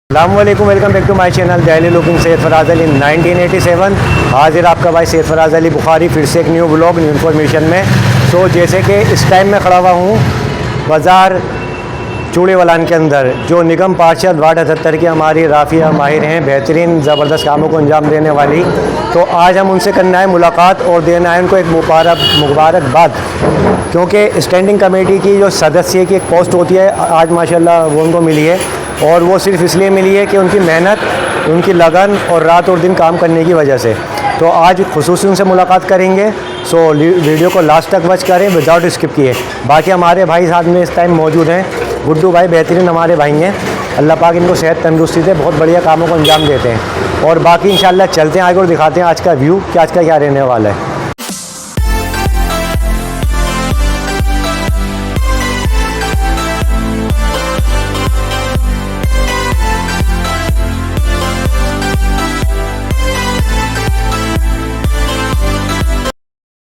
अस्सलामुअलैकुम, welcome back to my channel Delhi looking Syed Faraz Ali 1987। हाजिर आपका भाई सैयद फराज अली बुखारी फिर से एक न्यू ब्लॉग न्यू इन्फॉर्मेशन में। तो जैसे कि इस टाइम में खड़ा हुआ हूँ बाज़ार चूड़ीवालान के अंदर, जो निगम पार्षद वार्ड 78 की हमारी राफिया माहिर हैं, बेहतरीन ज़बरदस्त कामों को अंजाम देने वाली। तो आज हम उनसे करना है मुलाकात और देना है उनको एक मुबारकबाद, क्योंकि स्टैंडिंग कमेटी की जो सदस्य की एक पोस्ट होती है आज माशाल्लाह वो उनको मिली है, और वो सिर्फ इसलिए मिली है कि उनकी मेहनत, उनकी लगन और रात और दिन काम करने की वजह से। तो आज खुसूसी उनसे मुलाकात करेंगे। सो वीडियो को लास्ट तक वॉच करें विदाउट स्किप किए। बाकी हमारे भाई साथ में इस टाइम मौजूद हैं, गुड्डू भाई बेहतरीन हमारे भाई हैं, अल्लाह पाक इनको सेहत तंदुरुस्ती से बहुत बढ़िया कामों को अंजाम देते हैं। और बाकी इंशाल्लाह चलते हैं आगे और दिखाते हैं आज का व्यू कि आज का क्या रहने वाला है।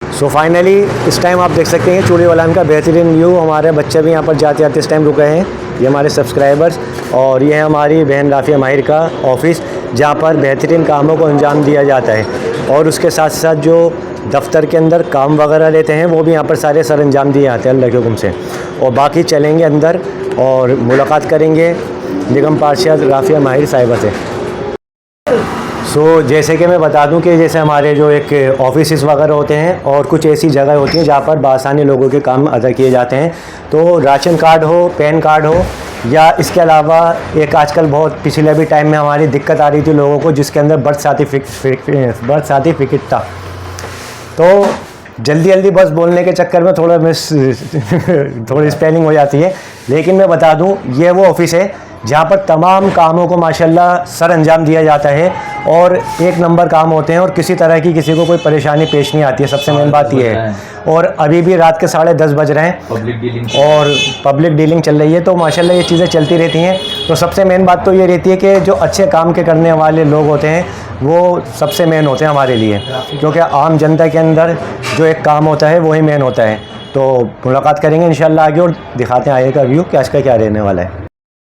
सो फाइनली इस टाइम आप देख सकते हैं चूड़ीवालान का बेहतरीन व्यू। हमारे बच्चे भी यहाँ पर जाते आते इस टाइम रुके हैं, ये हमारे सब्सक्राइबर्स, और ये है हमारी बहन राफिया माहिर का ऑफिस, जहाँ पर बेहतरीन कामों को अंजाम दिया जाता है। और उसके साथ साथ जो दफ्तर के अंदर काम वगैरह लेते हैं वो भी यहाँ पर सारे सर अंजाम दिए जाते हैं अल्लाह के हुक्म से। और बाकी चलेंगे अंदर और मुलाकात करेंगे निगम पार्षद राफिया माहिर साहिबा से। जैसे कि मैं बता दूं कि जैसे हमारे जो एक ऑफिस वगैरह होते हैं और कुछ ऐसी जगह होती हैं जहाँ पर बासानी लोगों के काम अदा किए जाते हैं। तो राशन कार्ड हो, पैन कार्ड हो, या इसके अलावा एक आजकल बहुत पिछले भी टाइम में हमारी दिक्कत आ रही थी लोगों को, जिसके अंदर बर्थ सर्टिफिकेट था। तो जल्दी जल्दी बस बोलने के चक्कर में थोड़ी स्पेलिंग हो जाती है, लेकिन मैं बता दूं ये वो ऑफिस है जहाँ पर तमाम कामों को माशाल्लाह सर अंजाम दिया जाता है और एक नंबर काम होते हैं और किसी तरह की किसी को कोई परेशानी पेश नहीं आती है। सबसे मेन बात ये है। और अभी भी रात के 10:30 बज रहे हैं और पब्लिक डीलिंग चल रही है, तो माशाल्लाह ये चीज़ें चलती रहती हैं। तो सबसे मेन बात तो ये रहती है कि जो अच्छे काम के करने वाले लोग होते हैं वो सबसे मेन होते हैं हमारे लिए, क्योंकि आम जनता के अंदर जो एक काम होता है वही मेन होता है। तो मुलाकात करेंगे इंशाल्लाह आगे और दिखाते हैं आगे का व्यू कि आज का क्या रहने वाला है।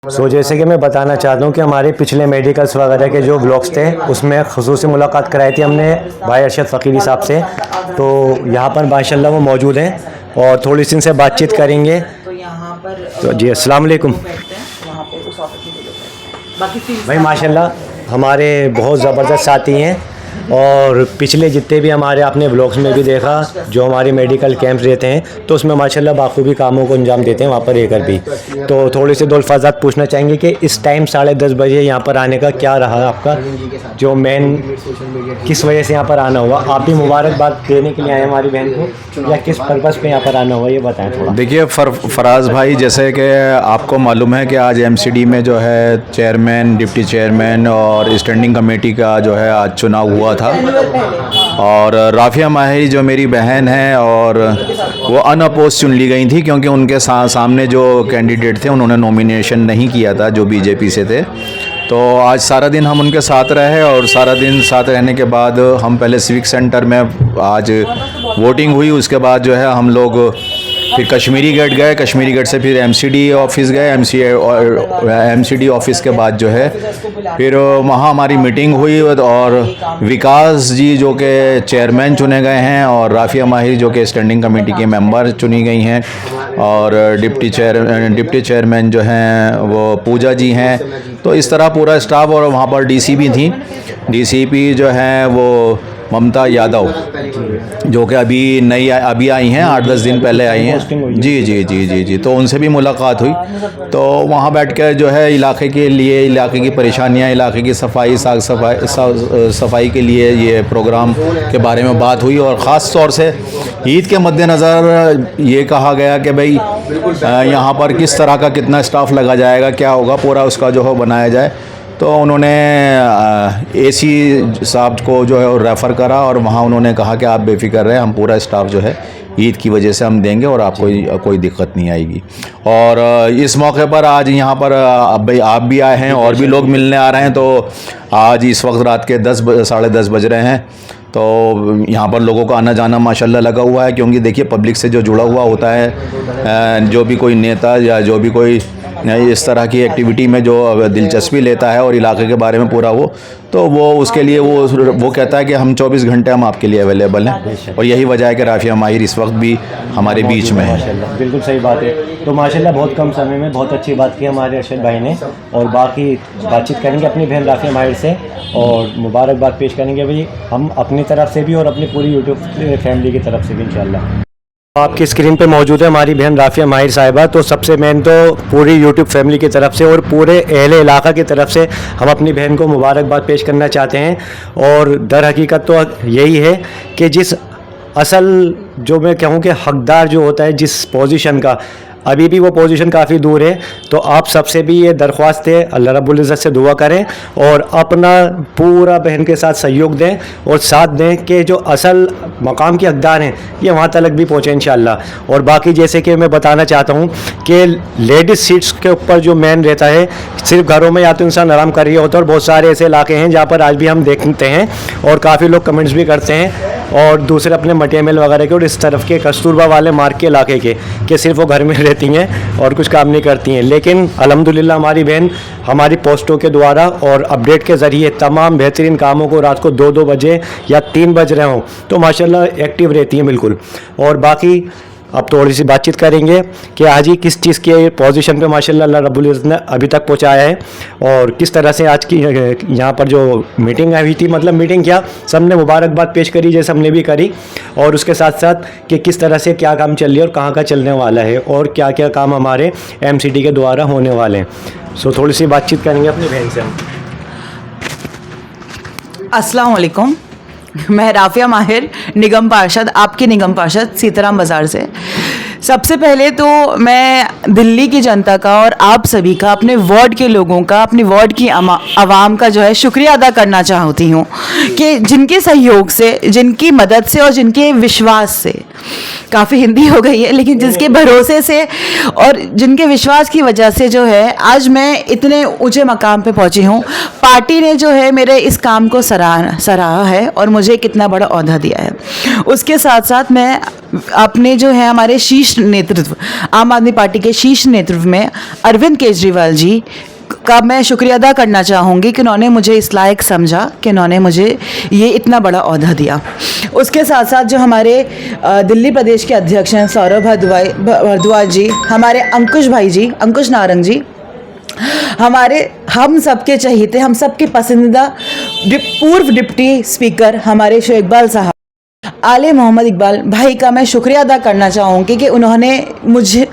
जैसे कि मैं बताना चाहता हूँ कि हमारे पिछले मेडिकल्स वगैरह के जो ब्लॉग्स थे उसमें खुसूसी मुलाकात कराई थी हमने भाई अरशद फ़कीरी साहब से। तो यहाँ पर माशाल्लाह वो मौजूद हैं और थोड़ी सी इनसे बातचीत करेंगे। तो जी अस्सलाम वालेकुम भाई, माशाल्लाह हमारे बहुत ज़बरदस्त साथी हैं और पिछले जितने भी हमारे आपने ब्लॉग्स में भी देखा जो हमारे मेडिकल कैंप्स रहते हैं तो उसमें माशाल्लाह बाखूबी कामों को अंजाम देते हैं वहाँ पर रहकर भी। तो थोड़ी सी दोलफाजात पूछना चाहेंगे कि इस टाइम 10:30 बजे यहाँ पर आने का क्या रहा आपका, जो मेन किस वजह से यहाँ पर आना हुआ? आप भी मुबारकबाद देने के लिए आए हमारी बहन को, या किस पर्पज़ पे यहाँ पर आना हुआ ये बताएं थोड़ा। देखिए फराज भाई, जैसे कि आपको मालूम है कि आज MCD में जो है चेयरमैन, डिप्टी चेयरमैन और स्टैंडिंग कमेटी का जो है आज चुनाव हुआ था, और राफिया माहिर जो मेरी बहन है और वो अनअपोज चुन ली गई थी, क्योंकि उनके सामने जो कैंडिडेट थे उन्होंने नॉमिनेशन नहीं किया था जो BJP से थे। तो आज सारा दिन हम उनके साथ रहे और सारा दिन साथ रहने के बाद हम पहले सिविक सेंटर में आज वोटिंग हुई, उसके बाद जो है हम लोग फिर कश्मीरी गेट गए, कश्मीरी गेट से फिर MCD ऑफिस गए, MCD ऑफिस के बाद जो है फिर वहाँ हमारी मीटिंग हुई और विकास जी जो कि चेयरमैन चुने गए हैं और राफिया माहिर जो कि स्टैंडिंग कमेटी के मेंबर चुनी गई हैं, और डिप्टी चेयरमैन जो हैं वो पूजा जी हैं। तो इस तरह पूरा स्टाफ, और वहाँ पर DC भी थी, DCP जो हैं वो ममता यादव, जो कि अभी आई हैं, 8-10 दिन पहले आई हैं। जी, तो उनसे भी मुलाकात हुई। तो वहाँ बैठ कर जो है इलाके के लिए, इलाके की परेशानियाँ, इलाके की सफाई के लिए ये प्रोग्राम के बारे में बात हुई, और ख़ास तौर से ईद के मद्देनज़र ये कहा गया कि भाई यहाँ पर किस तरह का कितना स्टाफ लगा जाएगा, क्या होगा, पूरा उसका जो है बनाया जाए। तो उन्होंने AC साहब को जो है रेफ़र करा और वहाँ उन्होंने कहा कि आप बेफिक्र रहे, हम पूरा स्टाफ जो है ईद की वजह से हम देंगे और आपको कोई दिक्कत नहीं आएगी। और इस मौके पर आज यहाँ पर आप भी आए हैं और भी लोग मिलने आ रहे हैं। तो आज इस वक्त रात के 10-10:30 बज रहे हैं, तो यहाँ पर लोगों का आना जाना माशाल्लाह लगा हुआ है, क्योंकि देखिए पब्लिक से जो जुड़ा हुआ होता है, जो भी कोई नेता या जो भी कोई इस तरह की एक्टिविटी में जो दिलचस्पी लेता है और इलाके के बारे में पूरा तो वो उसके लिए वो कहता है कि हम 24 घंटे हम आपके लिए अवेलेबल हैं। और यही वजह है कि राफिया माहिर इस वक्त भी हमारे बीच में है। माशाल्लाह, बिल्कुल सही बात है। तो माशाल्लाह बहुत कम समय में बहुत अच्छी बात की हमारे अरशद भाई ने, और बाकी बातचीत करेंगे अपनी बहन राफिया माहिर से और मुबारकबाद पेश करेंगे भाई हम अपनी तरफ से भी और अपनी पूरी यूट्यूब फैमिली की तरफ से भी इंशाल्लाह। आपकी स्क्रीन पे मौजूद है हमारी बहन राफिया माहिर साहिबा। तो सबसे मेन तो पूरी यूट्यूब फैमिली की तरफ से और पूरे अहले इलाका की तरफ से हम अपनी बहन को मुबारकबाद पेश करना चाहते हैं। और दर हकीकत तो यही है कि जिस असल जो मैं कहूँ कि हकदार जो होता है जिस पोजीशन का, अभी भी वो पोजीशन काफ़ी दूर है। तो आप सबसे भी ये दरख्वास्त है, अल्लाह रब्बुल इज़्ज़त से दुआ करें और अपना पूरा बहन के साथ सहयोग दें और साथ दें कि जो असल मकाम के हकदार हैं ये वहाँ तक भी पहुँचें इंशाअल्लाह। और बाकी जैसे कि मैं बताना चाहता हूँ कि लेडीज़ सीट्स के ऊपर जो मैन रहता है, सिर्फ घरों में या तो इंसान आराम कर रही होता है और बहुत सारे ऐसे इलाके हैं जहाँ पर आज भी हम देखते हैं और काफ़ी लोग कमेंट्स भी करते हैं और दूसरे अपने मटेरियल वगैरह के और इस तरफ के कस्तूरबा वाले मार्ग के इलाके के कि सिर्फ वो घर में रहती हैं और कुछ काम नहीं करती हैं। लेकिन अल्हम्दुलिल्लाह हमारी बहन हमारी पोस्टों के द्वारा और अपडेट के ज़रिए तमाम बेहतरीन कामों को रात को 2-2 बजे या 3 बज रहे हों तो माशाल्लाह एक्टिव रहती हैं बिल्कुल। और बाकी अब थोड़ी सी बातचीत करेंगे कि आज ही किस चीज़ के पोजीशन पे माशाल्लाह अल्लाह रब्बुल इज़्ज़त ने अभी तक पहुंचाया है और किस तरह से आज की यहाँ पर जो मीटिंग हुई थी, मतलब मीटिंग क्या, सबने मुबारकबाद पेश करी जैसे हमने भी करी, और उसके साथ साथ कि किस तरह से क्या काम चल रही है और कहाँ का चलने वाला है और क्या क्या काम हमारे MCD के द्वारा होने वाले हैं। सो थोड़ी सी बातचीत करेंगे अपनी बहन से हम। अस्सलाम वालेकुम, मैं राफिया माहिर, निगम पार्षद, आपकी निगम पार्षद सीताराम बाज़ार से। सबसे पहले तो मैं दिल्ली की जनता का और आप सभी का, अपने वार्ड के लोगों का, अपनी वार्ड की आवाम का जो है शुक्रिया अदा करना चाहती हूँ कि जिनके सहयोग से, जिनकी मदद से और जिनके विश्वास से, काफ़ी हिंदी हो गई है लेकिन जिसके भरोसे से और जिनके विश्वास की वजह से जो है आज मैं इतने ऊंचे मकाम पे पहुंची हूँ। पार्टी ने जो है मेरे इस काम को सराहा है और मुझे कितना बड़ा ओहदा दिया है। उसके साथ साथ मैं अपने जो है हमारे शीर्ष नेतृत्व, आम आदमी पार्टी के शीर्ष नेतृत्व में अरविंद केजरीवाल जी का मैं शुक्रिया अदा करना चाहूँगी कि उन्होंने मुझे इस लायक समझा कि उन्होंने मुझे ये इतना बड़ा ओहदा दिया। उसके साथ साथ जो हमारे दिल्ली प्रदेश के अध्यक्ष हैं सौरभ भारद्वाज जी, हमारे अंकुश भाई जी, अंकुश नारंग जी, हम सबके चहीते, हम सबके पसंदीदा पूर्व डिप्टी स्पीकर हमारे शो इकबाल साहब, आले मोहम्मद इकबाल भाई का मैं शुक्रिया अदा करना चाहूँगी कि उन्होंने मुझे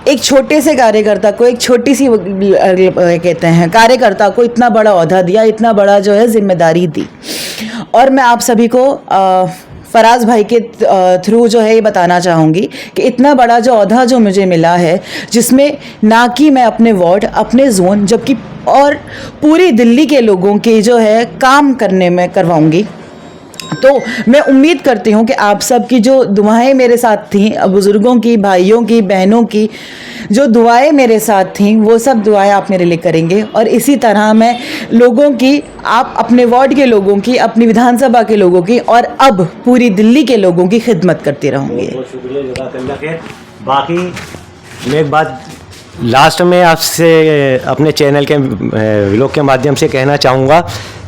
एक छोटे से कार्यकर्ता को, एक छोटी सी कहते हैं कार्यकर्ता को इतना बड़ा ओहदा दिया, इतना बड़ा जो है जिम्मेदारी दी। और मैं आप सभी को फराज भाई के थ्रू जो है ये बताना चाहूँगी कि इतना बड़ा जो ओहदा जो मुझे मिला है, जिसमें ना कि मैं अपने वार्ड, अपने जोन, जबकि और पूरी दिल्ली के लोगों के जो है काम करने में करवाऊँगी। तो मैं उम्मीद करती हूँ कि आप सब की जो दुआएं मेरे साथ थीं, बुज़ुर्गों की, भाइयों की, बहनों की जो दुआएं मेरे साथ थीं, वो सब दुआएं आप मेरे लिए करेंगे। और इसी तरह मैं लोगों की, आप अपने वार्ड के लोगों की, अपनी विधानसभा के लोगों की और अब पूरी दिल्ली के लोगों की खिदमत करती रहूँगी। बहुत शुक्रिया, जज़ाकल्लाह खैर। बाकी मैं एक बात लास्ट में आपसे अपने चैनल के व्लॉग के माध्यम से कहना चाहूँगा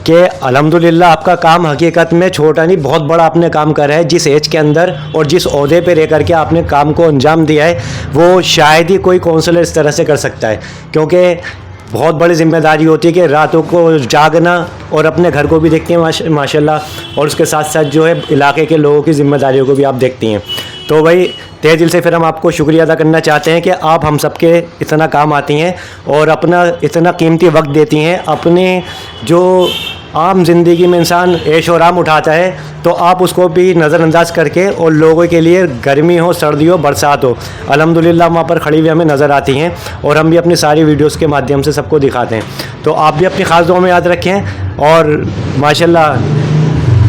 कि अल्हम्दुलिल्लाह आपका काम हकीकत में छोटा नहीं, बहुत बड़ा आपने काम करा है। जिस एज के अंदर और जिस ओहदे पे रह करके आपने काम को अंजाम दिया है वो शायद ही कोई काउंसलर इस तरह से कर सकता है, क्योंकि बहुत बड़ी जिम्मेदारी होती है कि रातों को जागना और अपने घर को भी देखती हैं माशाल्लाह, और उसके साथ साथ जो है इलाके के लोगों की जिम्मेदारियों को भी आप देखती हैं। तो भाई तहे दिल से फिर हम आपको शुक्रिया अदा करना चाहते हैं कि आप हम सबके इतना काम आती हैं और अपना इतना कीमती वक्त देती हैं। अपने जो आम ज़िंदगी में इंसान ऐश और आराम उठाता है तो आप उसको भी नज़रअंदाज करके और लोगों के लिए गर्मी हो, सर्दी हो, बरसात हो, अल्हम्दुलिल्लाह वहाँ पर खड़ी हुई हमें नज़र आती हैं और हम भी अपनी सारी वीडियोस के माध्यम से सबको दिखाते हैं। तो आप भी अपनी ख़ास दुआ में याद रखें। और माशाल्लाह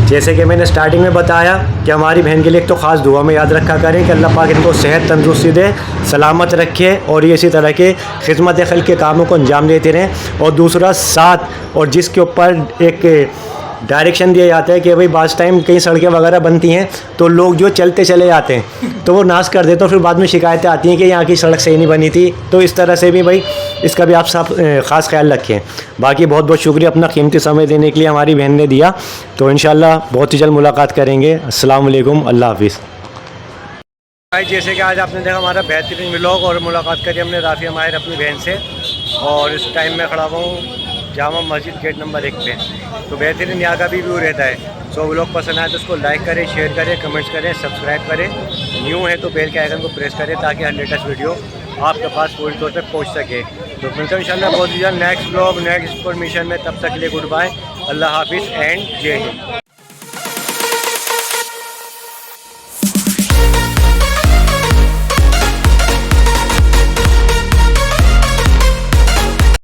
जैसे कि मैंने स्टार्टिंग में बताया कि हमारी बहन के लिए एक तो ख़ास दुआ में याद रखा करें कि अल्लाह पाक इनको सेहत तंदुरुस्ती दे, सलामत रखे और ये इसी तरह के खिदमत खल्क़ के कामों को अंजाम देते रहें। और दूसरा साथ और जिसके ऊपर एक डायरेक्शन दिया जाता है कि भाई बास टाइम कई सड़कें वगैरह बनती हैं तो लोग जो चलते चले जाते हैं तो वो नाश कर देते हैं, फिर बाद में शिकायतें आती हैं कि यहाँ की सड़क सही नहीं बनी थी। तो इस तरह से भी भाई इसका भी आप सब ख़ास ख्याल रखें। बाकी बहुत बहुत शुक्रिया अपना कीमती समय देने के लिए हमारी बहन ने दिया। तो इंशाल्लाह बहुत ही जल्द मुलाकात करेंगे। अस्सलाम वालेकुम, अल्लाह हाफिज़। भाई जैसे कि आज आपने देखा हमारा बेहतरीन व्लॉग और मुलाकात करी हमने राफिया माहिर अपनी बहन से, और इस टाइम में खड़ा हुआ हूँ जामा मस्जिद गेट नंबर 1 पे। तो बेहतरीन यहाँ का भी व्यू रहता है। सो व्लॉग पसंद आए तो उसको लाइक करें, शेयर करें, कमेंट्स करें, सब्सक्राइब करें। न्यू है तो बेल के आइकन को प्रेस करें ताकि हर लेटेस्ट वीडियो आपके पास पूरी तौर पर पहुँच सके। तो मिलते हैं इंशाल्लाह बहुत जल्द नेक्स्ट व्लॉग नेक्स्ट इन्फॉर्मेशन में। तब तक के लिए गुड बाय, अल्लाह हाफिज़ एंड जय हिंद।